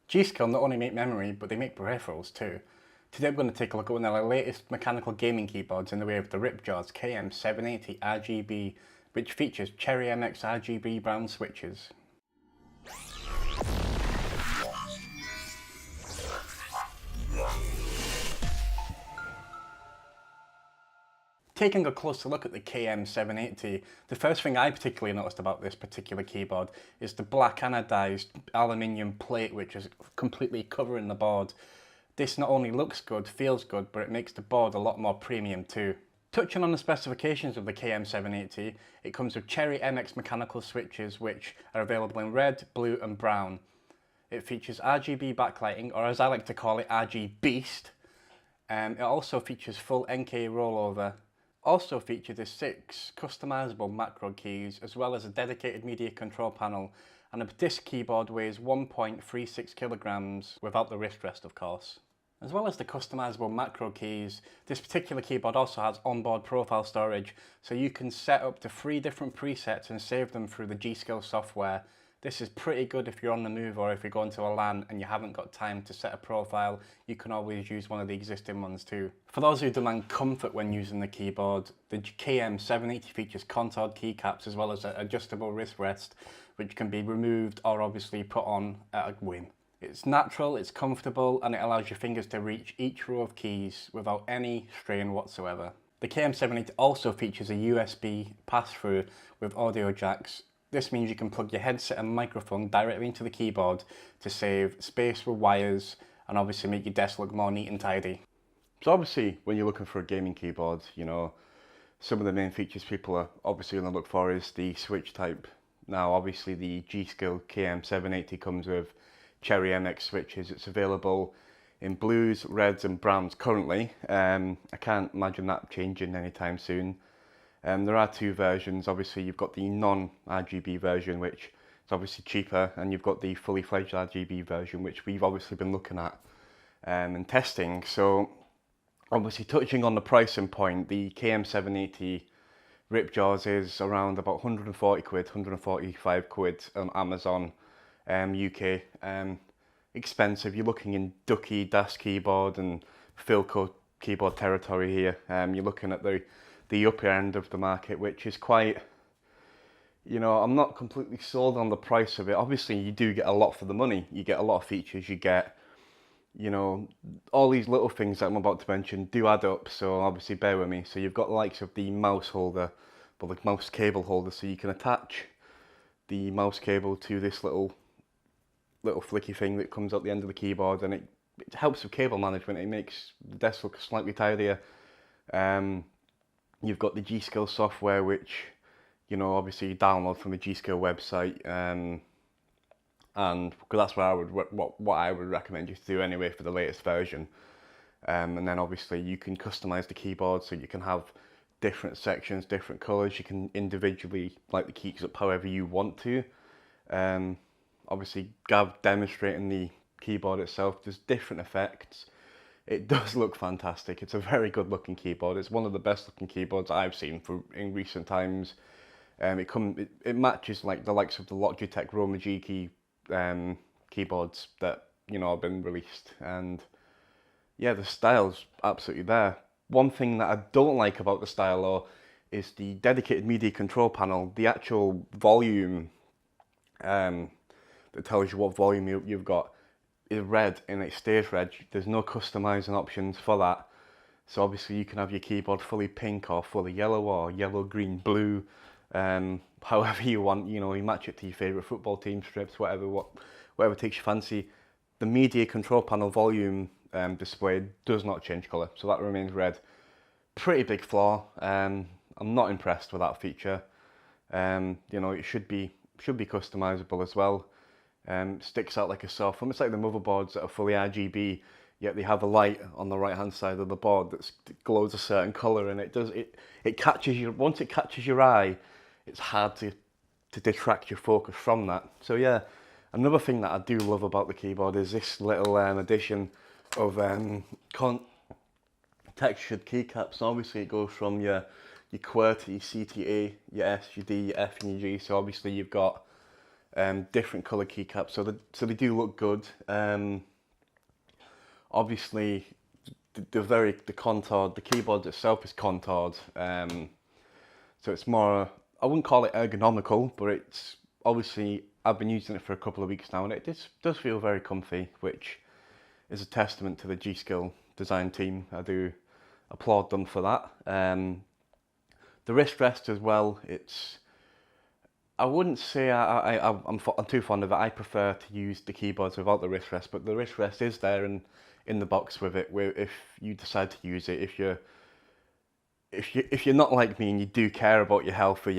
G.Skill not only make memory, but they make peripherals too. Today I'm going to take a look at one of their latest mechanical gaming keyboards in the way of the RIPJAWS KM780 RGB, which features Cherry MX RGB brown switches. Taking a closer look at the KM780, the first thing I particularly noticed about this particular keyboard is the black anodized aluminium plate which is completely covering the board. This not only looks good, feels good, but it makes the board a lot more premium too. Touching on the specifications of the KM780, it comes with Cherry MX mechanical switches which are available in red, blue and brown. It features RGB backlighting, or as I like to call it, RG Beast. It also features full NK rollover. Also featured is 6 customizable macro keys, as well as a dedicated media control panel, and this keyboard weighs 1.36 kilograms without the wrist rest of course. As well as the customizable macro keys, this particular keyboard also has onboard profile storage, so you can set up to 3 different presets and save them through the G.Skill software. This is pretty good if you're on the move or if you're going to a LAN and you haven't got time to set a profile. You can always use one of the existing ones too. For those who demand comfort when using the keyboard, the KM780 features contoured keycaps as well as an adjustable wrist rest, which can be removed or obviously put on at a whim. It's natural, it's comfortable, and it allows your fingers to reach each row of keys without any strain whatsoever. The KM780 also features a USB pass-through with audio jacks. This means you can plug your headset and microphone directly into the keyboard to save space with wires and obviously make your desk look more neat and tidy. So obviously when you're looking for a gaming keyboard, you know, some of the main features people are obviously going to look for is the switch type. Now obviously the G.Skill KM780 comes with Cherry MX switches. It's available in blues, reds and browns currently. I can't imagine that changing anytime soon. There are 2 versions. Obviously you've got the non-RGB version, which is obviously cheaper, and you've got the fully fledged RGB version, which we've obviously been looking at and testing. So obviously touching on the pricing point, the KM780 RIPJAWS is around about 140 quid, 145 quid on Amazon UK. Expensive. You're looking in Ducky, Das keyboard and Philco keyboard territory here. You're looking at the upper end of the market, which is quite, you know, I'm not completely sold on the price of it. Obviously you do get a lot for the money. You get a lot of features, you get, you know, all these little things that I'm about to mention do add up, so obviously bear with me. So you've got the likes of the mouse holder, but the mouse cable holder, so you can attach the mouse cable to this little flicky thing that comes out the end of the keyboard, and it helps with cable management. It makes the desk look slightly tidier. You've got the G.Skill software, which, you know, obviously you download from the G.Skill website, and that's where what I would recommend you to do anyway for the latest version. And then obviously you can customize the keyboard, so you can have different sections, different colors. You can individually light the keys up however you want to. Obviously Gav demonstrating the keyboard itself, there's different effects. It does look fantastic. It's a very good looking keyboard. It's one of the best looking keyboards I've seen in recent times. It matches like the likes of the Logitech Roma G keyboards that, you know, have been released, and yeah, the style's absolutely there. One thing that I don't like about the style though is the dedicated media control panel. The actual volume that tells you what volume you've got is red, and it stays red. There's no customizing options for that, so obviously you can have your keyboard fully pink or fully yellow or yellow, green, blue, however you want. You know, you match it to your favorite football team strips, whatever takes your fancy. The media control panel volume display does not change color, so that remains red. Pretty big flaw. I'm not impressed with that feature. You know, it should be customizable as well. Sticks out like a sore thumb. It's like the motherboards that are fully RGB, yet they have a light on the right hand side of the board that glows a certain colour, and it catches you. Once it catches your eye, it's hard to detract your focus from that. So yeah, another thing that I do love about the keyboard is this little addition of textured keycaps. Obviously it goes from your QWERTY, your C to A, your S, your D, your F and your G. So obviously you've got different colour keycaps, so they do look good. Obviously, the contoured, the keyboard itself is contoured, so it's more, I wouldn't call it ergonomical, but it's obviously, I've been using it for a couple of weeks now, and it does feel very comfy, which is a testament to the G.Skill design team. I do applaud them for that. The wrist rest as well, I wouldn't say I'm too fond of it. I prefer to use the keyboards without the wrist rest, but the wrist rest is there in the box with it, where if you decide to use it, if you're not like me and you do care about your health of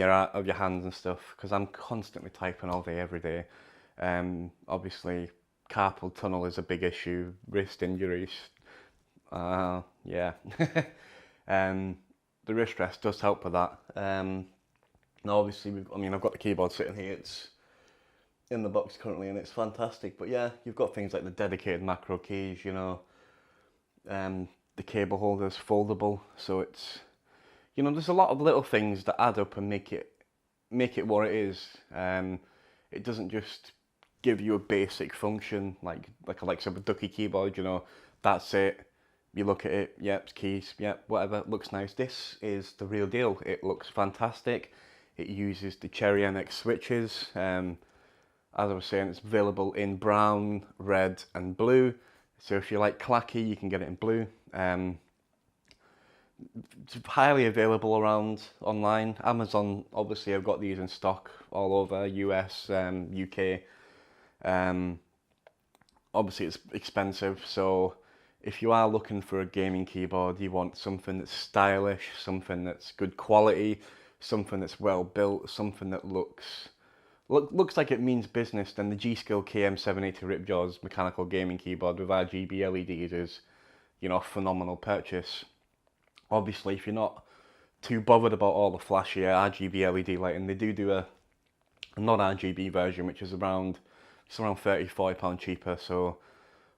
your hands and stuff, because I'm constantly typing all day, every day. Obviously, carpal tunnel is a big issue, wrist injuries. Yeah. The wrist rest does help with that. Now obviously, I've got the keyboard sitting here. It's in the box currently, and it's fantastic. But yeah, you've got things like the dedicated macro keys. The cable holder's foldable, so it's, there's a lot of little things that add up and make it what it is. It doesn't just give you a basic function like a ducky keyboard. That's it. You look at it, yep, keys, yep, whatever, it looks nice. This is the real deal. It looks fantastic. It uses the Cherry MX switches. As I was saying, it's available in brown, red and blue. So if you like clacky, you can get it in blue. It's highly available around online. Amazon, obviously, I've got these in stock all over US, UK. Obviously, it's expensive, so if you are looking for a gaming keyboard, you want something that's stylish, something that's good quality, something that's well built, something that looks like it means business, then the G.Skill KM780 RIPJAWS mechanical gaming keyboard with RGB LEDs is, a phenomenal purchase. Obviously, if you're not too bothered about all the flashier RGB LED lighting, they do a non-RGB version, which is around £30–40 cheaper. So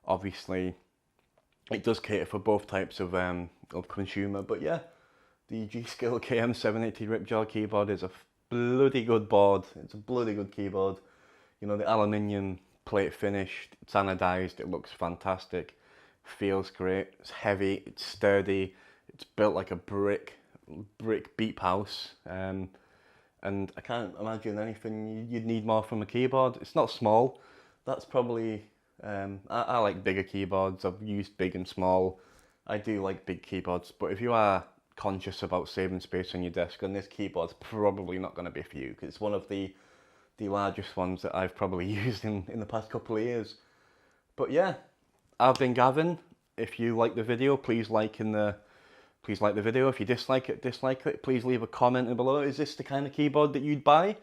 obviously, it does cater for both types of consumer. But yeah, the G.Skill KM780 RIPJAWS keyboard is a bloody good board. It's a bloody good keyboard. The aluminium plate finished, it's anodized, it looks fantastic, feels great, it's heavy, it's sturdy, it's built like a brick beep house, and I can't imagine anything you'd need more from a keyboard. It's not small. That's probably, I like bigger keyboards. I've used big and small. I do like big keyboards, but if you are conscious about saving space on your desk, then this keyboard's probably not going to be for you, because it's one of the largest ones that I've probably used in the past couple of years. But yeah, I've been Gavin. If you like the video, please like the video. If you dislike it, please leave a comment below. Is this the kind of keyboard that you'd buy?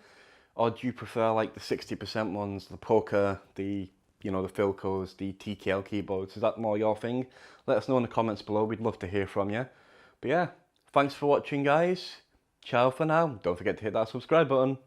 Or do you prefer like the 60% ones, the Poker, the Philcos, the TKL keyboards? Is that more your thing? Let us know in the comments below. We'd love to hear from you. But yeah, thanks for watching, guys. Ciao for now. Don't forget to hit that subscribe button.